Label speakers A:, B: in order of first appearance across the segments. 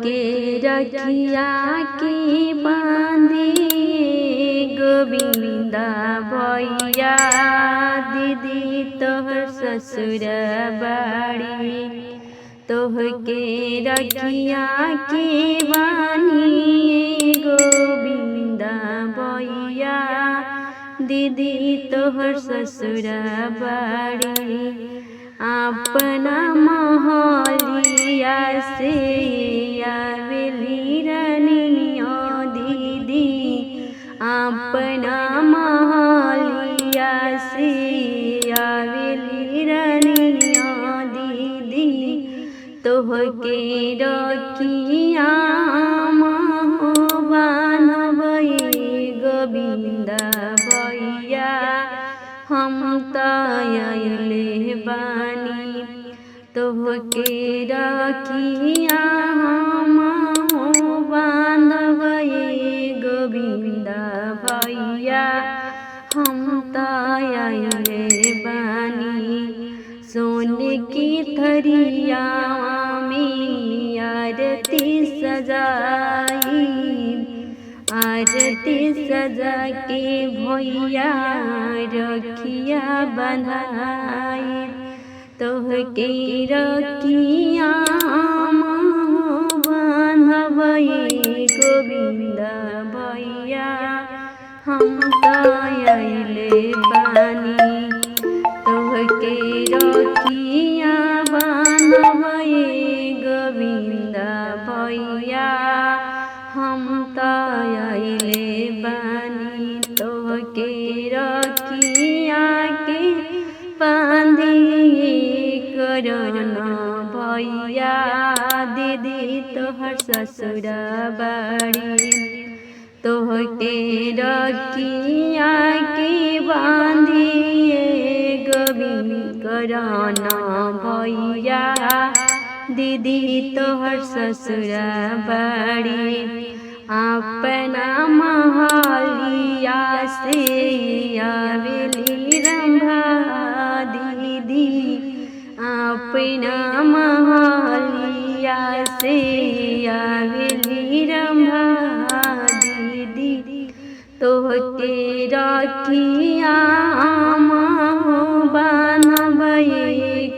A: के रखिया के बांधी गोविंदा भैया दीदी तोहर ससुर बाड़ी। तोहके रखिया के बानी गोविंदा भैया दीदी तोहर ससुर बाड़ी। अपना महलिया से आवेली रानिया दीदी, अपना महलिया से आवेली रानिया दीदी। तोहके रखिया बान्हबै गोविंदा भैया हम त आइले बानी। तोहके रखिया बान्हबै गोविंदा भैया हम त आइले बानी। सोने की थरिया में आरती सजाई, आरती सजा के भैया रखिया बंधाई। तोहके रखिया बान्हबै गोविंदा भैया हम त आइले बानी। तोहके रखिया बान्हबै गोविंदा भैया हम त आइले बानी। तोहके रखिया के बांधी करना भैया दीदी तोहर ससुर बाड़ी। तोहके रखिया के बांधी करना भैया दीदी तोहर ससुर बाड़ी। अपना महलिया से आवेली रंभा दीदी, अपना महलिया से आवेली रंभा दीदी। तोहके रखिया बान्हबै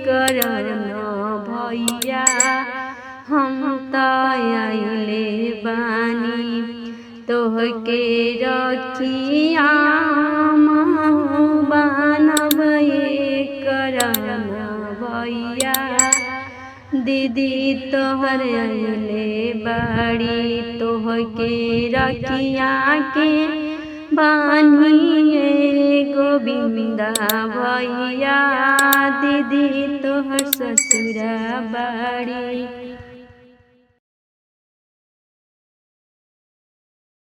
A: करना भैया हम त आइले बानी। तोहके रखिया बान्हबै करना भैया दीदी तोहर आइले बाड़ी। तोहके रखिया के बान्हिए गोविंदा भैया दीदी तोहर ससुर बाड़ी।